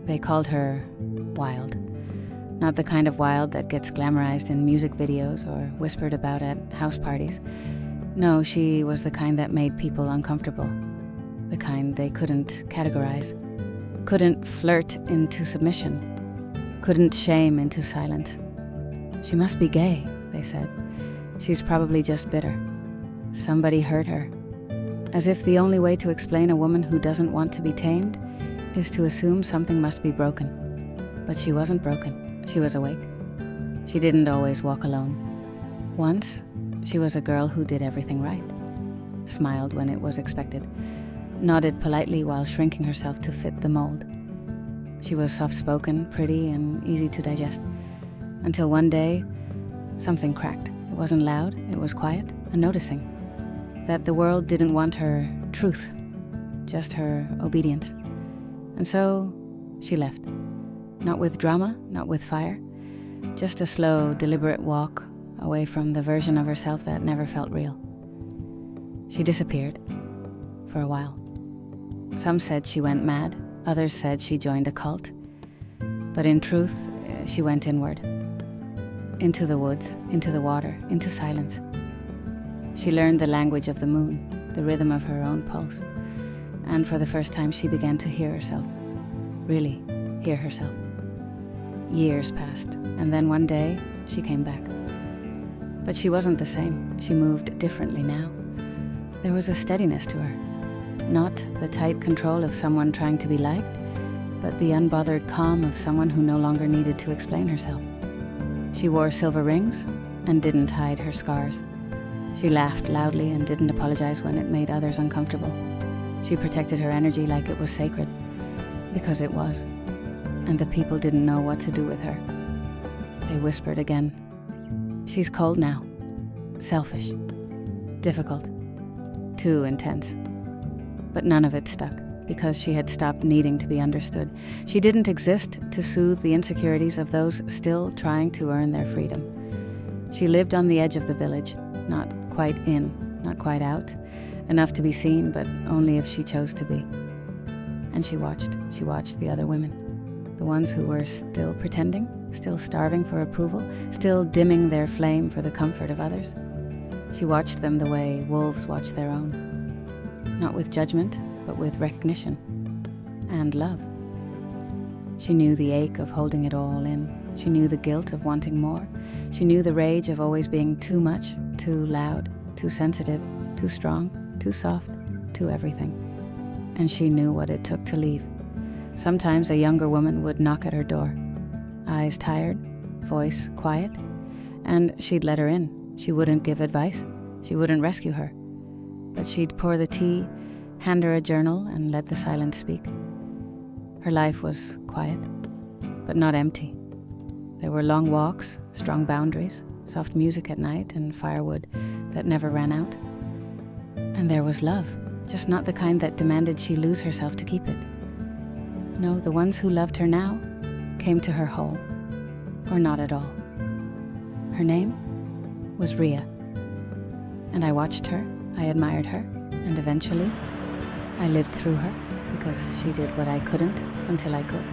They called her wild. Not the kind of wild that gets glamorized in music videos or whispered about at house parties. No, she was the kind that made people uncomfortable. The kind they couldn't categorize. Couldn't flirt into submission. Couldn't shame into silence. She must be gay, they said. She's probably just bitter. Somebody hurt her. As if the only way to explain a woman who doesn't want to be tamed is to assume something must be broken. But she wasn't broken. She was awake. She didn't always walk alone. Once, she was a girl who did everything right. Smiled when it was expected. Nodded politely while shrinking herself to fit the mold. She was soft-spoken, pretty, and easy to digest. Until one day, something cracked. It wasn't loud, it was quiet, and noticing. That the world didn't want her truth, just her obedience. And so, she left. Not with drama, not with fire. Just a slow, deliberate walk away from the version of herself that never felt real. She disappeared. For a while. Some said she went mad. Others said she joined a cult. But in truth, she went inward. Into the woods, into the water, into silence. She learned the language of the moon, the rhythm of her own pulse. And for the first time, she began to hear herself. Really hear herself. Years passed, and then one day, she came back. But she wasn't the same. She moved differently now. There was a steadiness to her. Not the tight control of someone trying to be liked, but the unbothered calm of someone who no longer needed to explain herself. She wore silver rings and didn't hide her scars. She laughed loudly and didn't apologize when it made others uncomfortable. She protected her energy like it was sacred, because it was. And the people didn't know what to do with her. They whispered again. She's cold now. Selfish. Difficult. Too intense. But none of it stuck, because she had stopped needing to be understood. She didn't exist to soothe the insecurities of those still trying to earn their freedom. She lived on the edge of the village, not quite in, not quite out, enough to be seen, but only if she chose to be. And she watched the other women, the ones who were still pretending, still starving for approval, still dimming their flame for the comfort of others. She watched them the way wolves watch their own. Not with judgment, but with recognition and love. She knew the ache of holding it all in. She knew the guilt of wanting more. She knew the rage of always being too much, too loud, too sensitive, too strong, too soft, too everything. And she knew what it took to leave. Sometimes a younger woman would knock at her door, eyes tired, voice quiet, and she'd let her in. She wouldn't give advice. She wouldn't rescue her. But she'd pour the tea, hand her a journal, and let the silence speak. Her life was quiet, but not empty. There were long walks, strong boundaries, soft music at night, and firewood that never ran out. And there was love, just not the kind that demanded she lose herself to keep it. No, the ones who loved her now came to her whole, or not at all. Her name was Rhea. And I watched her, I admired her, and eventually I lived through her because she did what I couldn't until I could.